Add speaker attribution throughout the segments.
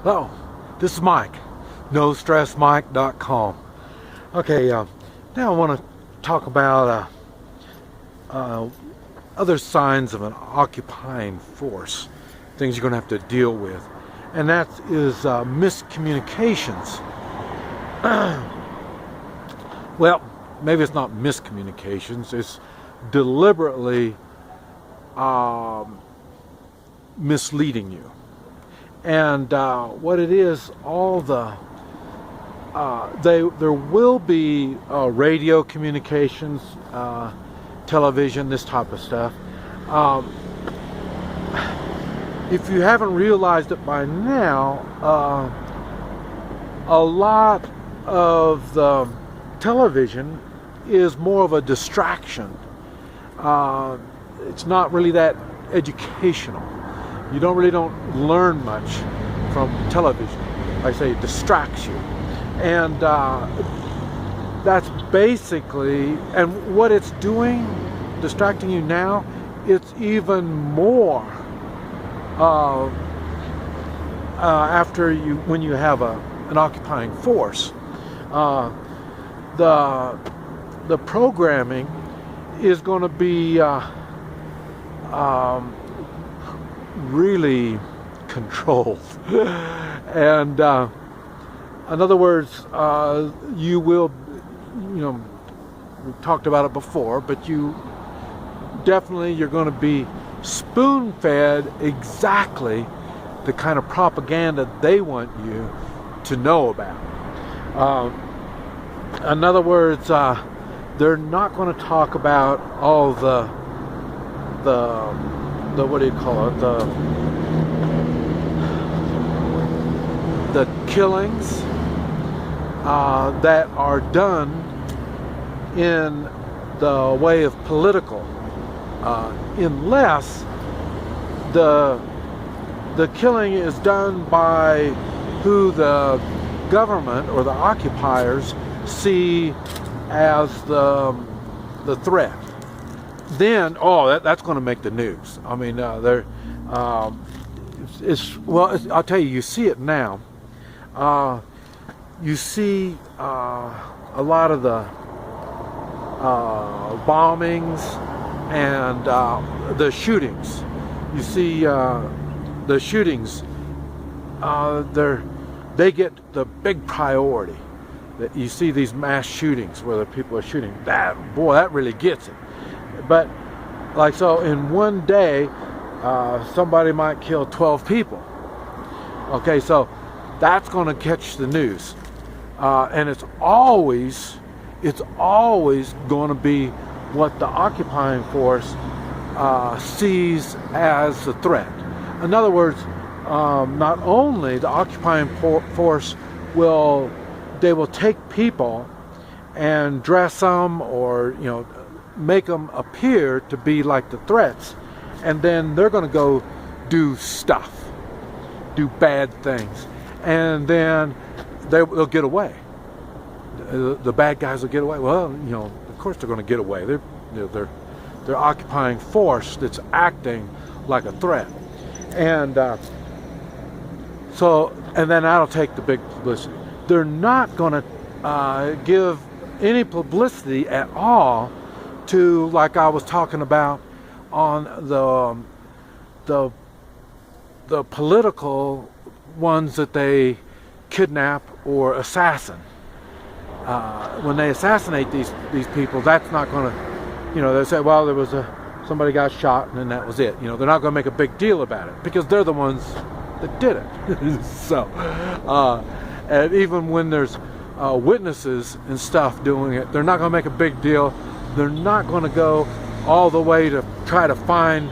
Speaker 1: Hello, this is Mike, NoStressMike.com. Okay, now I want to talk about other signs of an occupying force, things you're going to have to deal with, and that is miscommunications. Well, maybe it's not miscommunications, it's deliberately misleading you. And what it is, all the there will be radio communications, television, this type of stuff. If you haven't realized it by now, a lot of the television is more of a distraction. It's not really that educational. You don't learn much from television. Like I say, it distracts you. And that's basically, and what it's doing, distracting you now, it's even more after when you have an occupying force. The programming is going to be really controlled. And in other words, you will, we've talked about it before, but you're going to be spoon-fed exactly the kind of propaganda they want you to know about. In other words, they're not going to talk about all the what do you call it, the killings that are done in the way of political, unless the killing is done by who the government or the occupiers see as the threat. Then, that's going to make the news. I mean, I'll tell you, you see it now. You see a lot of the bombings and the shootings. You see the shootings. They get the big priority. That you see these mass shootings where the people are shooting. That really gets it. But like so, in one day, somebody might kill 12 people. Okay, so that's going to catch the news, and it's always going to be what the occupying force sees as the threat. In other words, not only the occupying force will take people and dress them, or make them appear to be like the threats, and then they're going to go do bad things, and then they'll get away. The bad guys will get away. Well, of course they're going to get away. They're occupying force that's acting like a threat, and then that'll take the big publicity. They're not going to give any publicity at all to, like I was talking about, on the political ones that they kidnap or assassin. When they assassinate these people, that's not going to, they say, well, there was somebody got shot and then that was it. They're not going to make a big deal about it because they're the ones that did it. So, and even when there's witnesses and stuff doing it, they're not going to make a big deal. They're not going to go all the way to try to find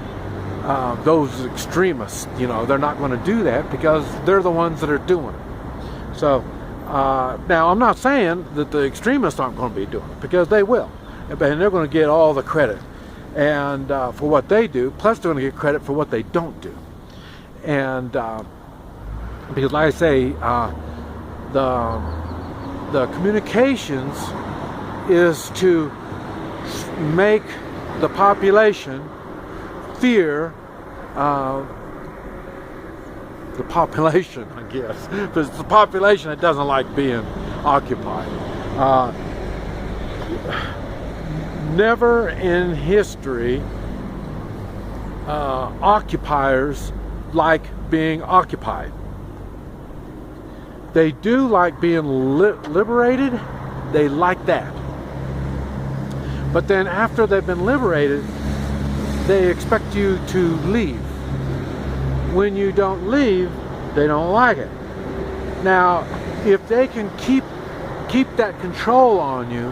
Speaker 1: those extremists. They're not going to do that because they're the ones that are doing it. So now I'm not saying that the extremists aren't going to be doing it, because they will, and they're going to get all the credit and for what they do, plus they're going to get credit for what they don't do. And because, like I say, the communications is to make the population fear the population, I guess. Because it's the population that doesn't like being occupied. Never in history occupiers like being occupied. They do like being liberated. They like that. But then after they've been liberated, they expect you to leave. When you don't leave, they don't like it. Now, if they can keep that control on you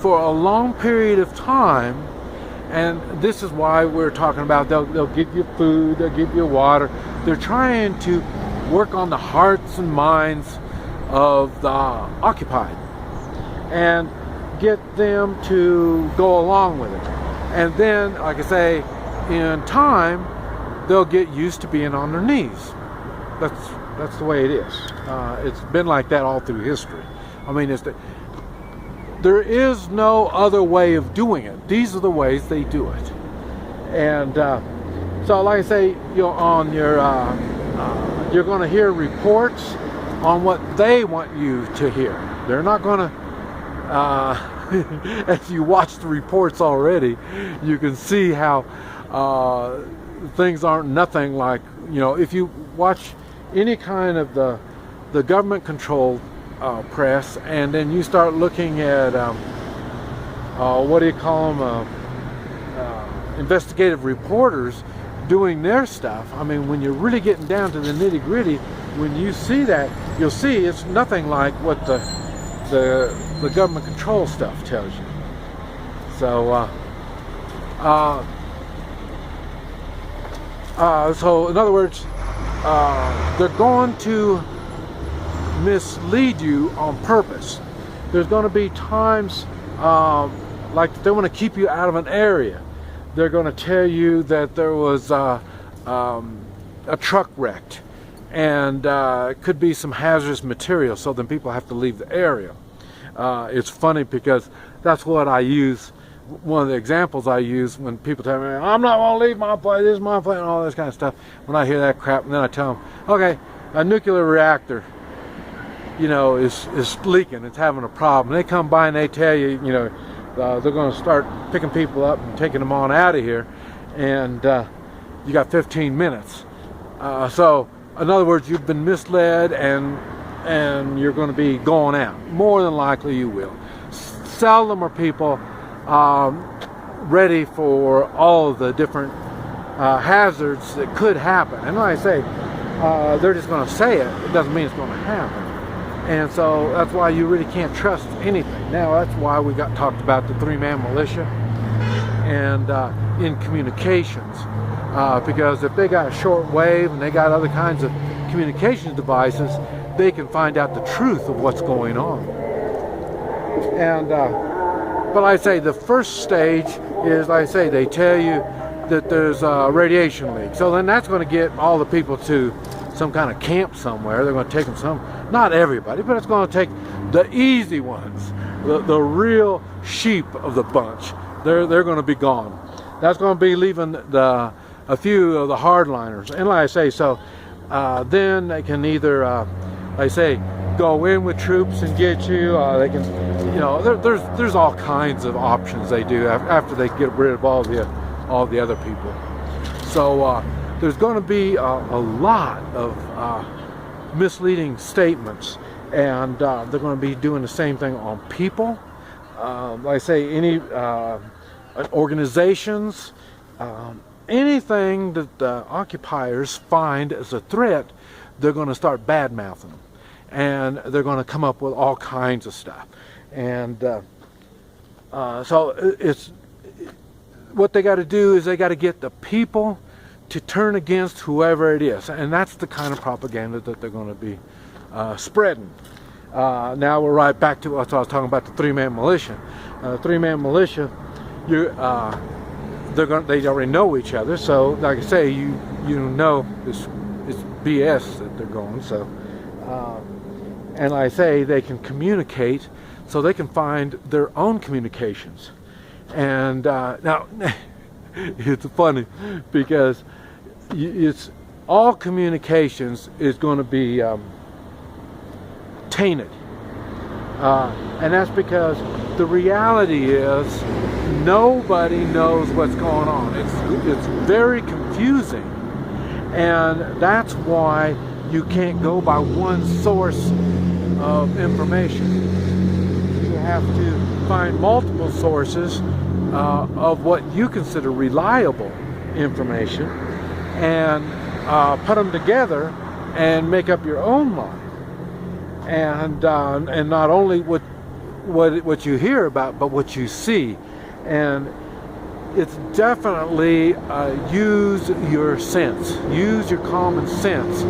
Speaker 1: for a long period of time, and this is why we're talking about they'll give you food, they'll give you water. They're trying to work on the hearts and minds of the occupied and get them to go along with it. And then, like I say, in time, they'll get used to being on their knees. That's the way it is. It's been like that all through history. I mean, there is no other way of doing it. These are the ways they do it. And so, like I say, on your you're going to hear reports on what they want you to hear. They're not going to. As you watch the reports already, you can see how things aren't nothing like, if you watch any kind of the government-controlled press, and then you start looking at what do you call them, investigative reporters doing their stuff. I mean, when you're really getting down to the nitty-gritty, when you see that, you'll see it's nothing like what the government control stuff tells you. So so in other words, they're going to mislead you on purpose. There's going to be times like they want to keep you out of an area. They're going to tell you that there was a truck wrecked, and it could be some hazardous material, so then people have to leave the area. It's funny because that's what I use. One of the examples I use when people tell me, I'm not going to leave my place, this is my place, and all this kind of stuff. When I hear that crap, and then I tell them, okay, a nuclear reactor, is leaking, it's having a problem. They come by and they tell you, they're going to start picking people up and taking them on out of here, and you got 15 minutes. So, in other words, you've been misled, and you're going to be going out. More than likely you will. Seldom are people ready for all of the different hazards that could happen. And like I say, they're just going to say it. It doesn't mean it's going to happen. And so that's why you really can't trust anything. Now that's why we got talked about the three-man militia and in communications. Because if they got a short wave and they got other kinds of communications devices, they can find out the truth of what's going on. And but I say the first stage is, like I say, they tell you that there's a radiation leak. So then that's going to get all the people to some kind of camp somewhere. They're going to take them not everybody, but it's going to take the easy ones, the real sheep of the bunch. They're going to be gone. That's going to be leaving a few of the hardliners. And like I say, so then they can either, like I say, go in with troops and get you. They can, there's all kinds of options they do after they get rid of all the other people. So there's going to be a lot of misleading statements, and they're going to be doing the same thing on people. Like I say, any organizations, anything that the occupiers find as a threat, they're going to start bad-mouthing them, and they're going to come up with all kinds of stuff. And so it's what they got to do is they got to get the people to turn against whoever it is, and that's the kind of propaganda that they're going to be spreading. Now we're right back to what I was talking about, the three-man militia. The three-man militia, they already know each other, so like I say, you know it's BS that they're going. So and like I say, they can communicate, so they can find their own communications. And now it's funny because all communications is going to be tainted. And that's because the reality is nobody knows what's going on. It's very confusing, and that's why you can't go by one source of information. You have to find multiple sources of what you consider reliable information, and put them together and make up your own mind. And not only what you hear about, but what you see. And it's definitely use your sense, use your common sense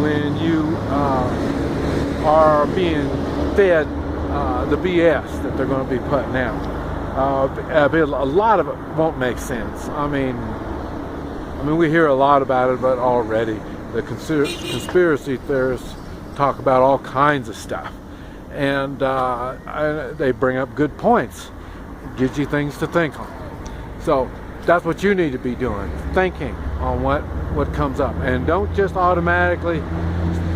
Speaker 1: when you are being fed the BS that they're going to be putting out. A lot of it won't make sense. I mean, we hear a lot about it, but already the conspiracy theorists talk about all kinds of stuff, and they bring up good points. It gives you things to think on. So that's what you need to be doing, thinking on what comes up, and don't just automatically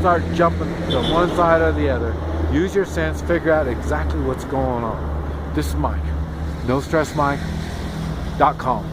Speaker 1: start jumping to one side or the other. Use your sense, figure out exactly what's going on. This is Mike, NoStressMike.com.